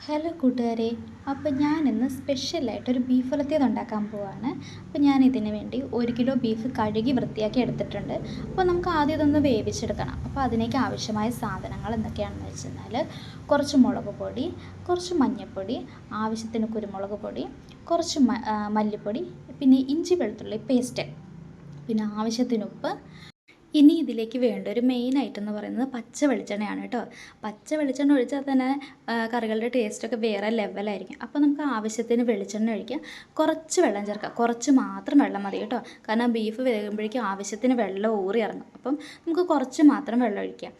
Hello കൂട്ടുകാരെ. അപ്പോൾ ഞാനിന്ന് സ്പെഷ്യലായിട്ടൊരു ബീഫ് ഉലത്തിയത് ഉണ്ടാക്കാൻ പോവാണ്. അപ്പോൾ ഞാനിതിന് വേണ്ടി 1 കിലോ ബീഫ് കഴുകി വൃത്തിയാക്കി എടുത്തിട്ടുണ്ട്. അപ്പോൾ നമുക്ക് ആദ്യം ഇതൊന്ന് വേവിച്ചെടുക്കണം. അപ്പോൾ അതിലേക്ക് ആവശ്യമായ സാധനങ്ങൾ എന്തൊക്കെയാണെന്ന് വെച്ചെന്നാൽ കുറച്ച് മുളക് പൊടി, കുറച്ച് മഞ്ഞൾപ്പൊടി, ആവശ്യത്തിന് കുരുമുളക് പൊടി, കുറച്ച് മല്ലിപ്പൊടി, പിന്നെ ഇഞ്ചി വെളുത്തുള്ളി പേസ്റ്റ്, പിന്നെ ആവശ്യത്തിന് ഉപ്പ്. ഇനി ഇതിലേക്ക് വേണ്ട ഒരു മെയിൻ ഐറ്റം എന്ന് പറയുന്നത് പച്ച വെളിച്ചെണ്ണയാണ് കേട്ടോ. പച്ച വെളിച്ചെണ്ണ ഒഴിച്ചാൽ തന്നെ കറികളുടെ ടേസ്റ്റൊക്കെ വേറെ ലെവലായിരിക്കും. അപ്പോൾ നമുക്ക് ആവശ്യത്തിന് വെളിച്ചെണ്ണ ഒഴിക്കുക, കുറച്ച് വെള്ളം ചേർക്കുക, കുറച്ച് മാത്രം വെള്ളം മതി കേട്ടോ. കാരണം ബീഫ് വേകുമ്പോഴേക്കും ആവശ്യത്തിന് വെള്ളം ഊറി ഇറങ്ങും. അപ്പം നമുക്ക് കുറച്ച് മാത്രം വെള്ളം ഒഴിക്കുക.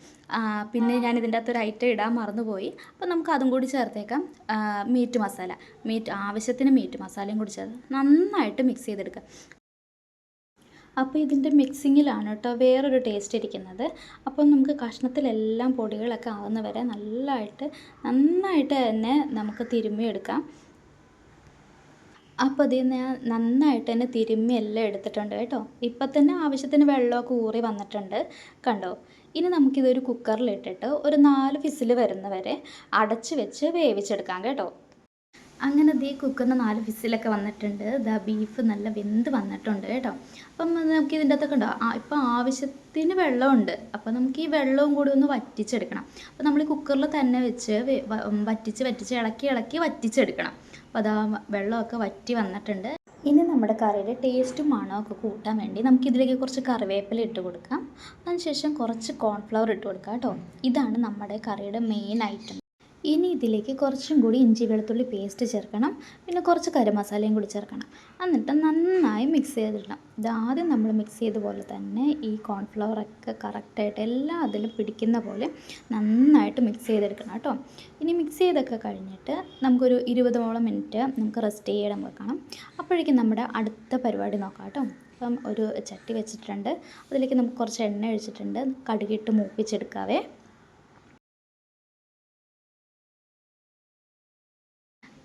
പിന്നെ ഞാൻ ഇതിൻ്റെ അകത്തൊരു ഐറ്റം ഇടാൻ മറന്നുപോയി. അപ്പോൾ നമുക്ക് അതും കൂടി ചേർത്തേക്കാം. മീറ്റ് മസാല, ആവശ്യത്തിന് മീറ്റ് മസാലയും കൂടി ചേർത്ത് നന്നായിട്ട് മിക്സ് ചെയ്തെടുക്കുക. അപ്പോൾ ഇതിൻ്റെ മിക്സിങ്ങിലാണ് കേട്ടോ വേറൊരു ടേസ്റ്റ് ഇരിക്കുന്നത്. അപ്പം നമുക്ക് കഷ്ണത്തിലെല്ലാം പൊടികളൊക്കെ ആവുന്ന വരെ നന്നായിട്ട് തന്നെ നമുക്ക് തിരുമ്മിയെടുക്കാം. അപ്പോൾ ഇതിൽ ഞാൻ നന്നായിട്ട് തന്നെ തിരുമ്മി എല്ലാം എടുത്തിട്ടുണ്ട് കേട്ടോ. ഇപ്പം തന്നെ ആവശ്യത്തിന് വെള്ളമൊക്കെ ഊറി വന്നിട്ടുണ്ട്, കണ്ടോ. ഇനി നമുക്കിതൊരു കുക്കറിലിട്ടിട്ട് ഒരു 4 വിസിൽ വരുന്നവരെ അടച്ച് വെച്ച് വേവിച്ചെടുക്കാം കേട്ടോ. അങ്ങനെ കുക്കറിന് 4 വിസിലൊക്കെ വന്നിട്ടുണ്ട്. ബീഫ് നല്ല വെന്ത് വന്നിട്ടുണ്ട് കേട്ടോ. അപ്പം നമുക്ക് ഇതിൻ്റെ അകത്തൊക്കെ ഉണ്ടോ ഇപ്പം ആവശ്യത്തിന് വെള്ളമുണ്ട്. അപ്പോൾ നമുക്ക് ഈ വെള്ളവും കൂടി ഒന്ന് വറ്റിച്ചെടുക്കണം. അപ്പോൾ നമ്മൾ ഈ കുക്കറിൽ തന്നെ വെച്ച് വറ്റിച്ച് ഇളക്കി വറ്റിച്ചെടുക്കണം. അപ്പോൾ വെള്ളമൊക്കെ വറ്റി വന്നിട്ടുണ്ട്. ഇനി നമ്മുടെ കറിയുടെ ടേസ്റ്റും മണമൊക്കെ കൂട്ടാൻ വേണ്ടി നമുക്കിതിലേക്ക് കുറച്ച് കറിവേപ്പില ഇട്ട് കൊടുക്കാം. അതിനുശേഷം കുറച്ച് കോൺഫ്ലവർ ഇട്ട് കൊടുക്കാം കേട്ടോ. ഇതാണ് നമ്മുടെ കറിയുടെ മെയിൻ ഐറ്റം. ഇനി ഇതിലേക്ക് കുറച്ചും കൂടി ഇഞ്ചി വെളുത്തുള്ളി പേസ്റ്റ് ചേർക്കണം. പിന്നെ കുറച്ച് ഗരം മസാലയും കൂടി ചേർക്കണം. എന്നിട്ട് നന്നായി മിക്സ് ചെയ്തിടണം. ഇതാദ്യം നമ്മൾ മിക്സ് ചെയ്ത പോലെ തന്നെ ഈ കോൺഫ്ലവറൊക്കെ കറക്റ്റായിട്ട് എല്ലാം അതിൽ പിടിക്കുന്ന പോലെ നന്നായിട്ട് മിക്സ് ചെയ്തെടുക്കണം കേട്ടോ. ഇനി മിക്സ് ചെയ്തൊക്കെ കഴിഞ്ഞിട്ട് നമുക്കൊരു 20ഓളം മിനിറ്റ് നമുക്ക് റെസ്റ്റ് ചെയ്യാൻ വെക്കണം. അപ്പോഴേക്കും നമ്മുടെ അടുത്ത പരിപാടി നോക്കാം കേട്ടോ. അപ്പം ഒരു ചട്ടി വെച്ചിട്ടുണ്ട്. അതിലേക്ക് നമുക്ക് കുറച്ച് എണ്ണ ഒഴിച്ചിട്ടുണ്ട്. കടുകിട്ട് മൂപ്പിച്ചെടുക്കാവേ.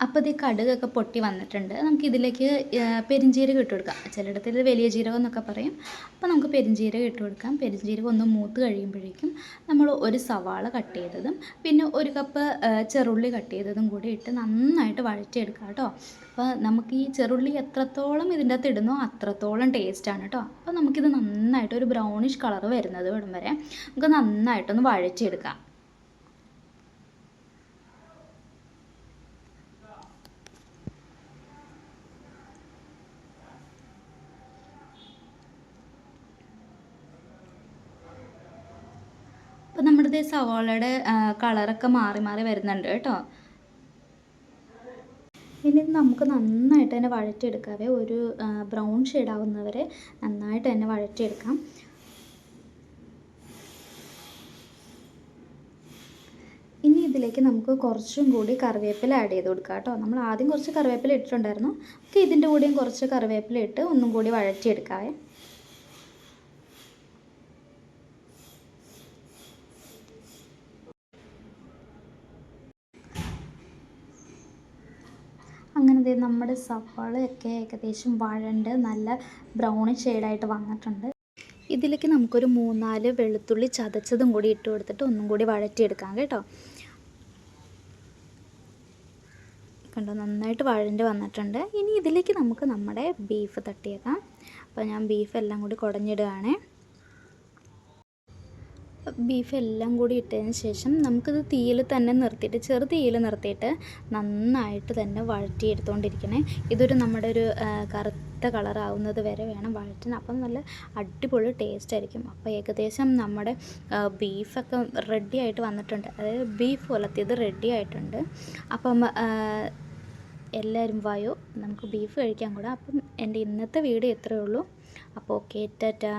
അപ്പോൾ ഈ കടുകൊക്കെ പൊട്ടി വന്നിട്ടുണ്ട്. നമുക്കിതിലേക്ക് പെരുംജീരകം ഇട്ട് കൊടുക്കാം. ചിലയിടത്തിൽ വലിയ ജീരകം എന്നൊക്കെ പറയും. അപ്പോൾ നമുക്ക് പെരുംജീരകം ഇട്ട് കൊടുക്കാം. പെരുംജീരകം ഒന്ന് മൂത്ത് കഴിയുമ്പോഴേക്കും നമ്മൾ ഒരു സവാള കട്ട് ചെയ്തതും പിന്നെ 1 കപ്പ് ചെറുള്ളി കട്ട് ചെയ്തതും കൂടി ഇട്ട് നന്നായിട്ട് വഴറ്റിയെടുക്കാം കേട്ടോ. അപ്പോൾ നമുക്ക് ഈ ചെറുള്ളി എത്രത്തോളം ഇതിൻ്റെ അകത്ത് ഇടുന്നോ അത്രത്തോളം ടേസ്റ്റാണ് കേട്ടോ. അപ്പോൾ നമുക്കിത് നന്നായിട്ട് ഒരു ബ്രൗണിഷ് കളർ വരുന്നത് ഇടം വരെ നമുക്ക് നന്നായിട്ടൊന്ന് വഴറ്റിയെടുക്കാം. അപ്പോൾ നമ്മുടെ സവാളയുടെ കളറൊക്കെ മാറി വരുന്നുണ്ട് കേട്ടോ. ഇനി നമുക്ക് നന്നായിട്ട് തന്നെ വഴറ്റിയെടുക്കാവേ. ഒരു ബ്രൗൺ ഷെയ്ഡാവുന്നവരെ നന്നായിട്ട് തന്നെ വഴറ്റിയെടുക്കാം. ഇനി ഇതിലേക്ക് നമുക്ക് കുറച്ചും കൂടി കറിവേപ്പില ആഡ് ചെയ്ത് കൊടുക്കാം കേട്ടോ. നമ്മൾ ആദ്യം കുറച്ച് കറിവേപ്പില ഇട്ടിട്ടുണ്ടായിരുന്നു. നമുക്ക് ഇതിൻ്റെ കൂടെയും കുറച്ച് കറിവേപ്പില ഇട്ട് ഒന്നും കൂടി വഴറ്റിയെടുക്കാവേ. അങ്ങനെ നമ്മുടെ സവാളയൊക്കെ ഏകദേശം വഴണ്ട് നല്ല ബ്രൗണിഷ് ഷെയ്ഡായിട്ട് വന്നിട്ടുണ്ട്. ഇതിലേക്ക് നമുക്കൊരു 3-4 വെളുത്തുള്ളി ചതച്ചതും കൂടി ഇട്ട് കൊടുത്തിട്ട് ഒന്നും കൂടി വഴറ്റിയെടുക്കാം കേട്ടോ. കണ്ടോ, നന്നായിട്ട് വഴണ്ട് വന്നിട്ടുണ്ട്. ഇനി ഇതിലേക്ക് നമുക്ക് നമ്മുടെ ബീഫ് തട്ടിയേക്കാം. അപ്പോൾ ഞാൻ ബീഫ് എല്ലാം കൂടി കുടഞ്ഞിടുകയാണേ. ബീഫ് എല്ലാം കൂടി ഇട്ടതിന് ശേഷം നമുക്കിത് തീയിൽ തന്നെ നിർത്തിയിട്ട് ചെറു തീയിൽ നിർത്തിയിട്ട് നന്നായിട്ട് തന്നെ വഴറ്റിയെടുത്തുകൊണ്ടിരിക്കണേ. ഇതൊരു നമ്മുടെ ഒരു കറുത്ത കളറാവുന്നത് വരെ വേണം വഴറ്റാൻ. അപ്പം നല്ല അടിപൊളി ടേസ്റ്റ് ആയിരിക്കും. അപ്പോൾ ഏകദേശം നമ്മുടെ ബീഫൊക്കെ റെഡി ആയിട്ട് വന്നിട്ടുണ്ട്. അതായത് ബീഫ് ഉലത്തിയത് റെഡി ആയിട്ടുണ്ട്. അപ്പം എല്ലാവരും വായോ, നമുക്ക് ബീഫ് കഴിക്കാൻ കൂടാ. അപ്പം എൻ്റെ ഇന്നത്തെ വീഡിയോ ഇത്രയേ ഉള്ളൂ. അപ്പോൾ ഓക്കെ, ടാറ്റാ.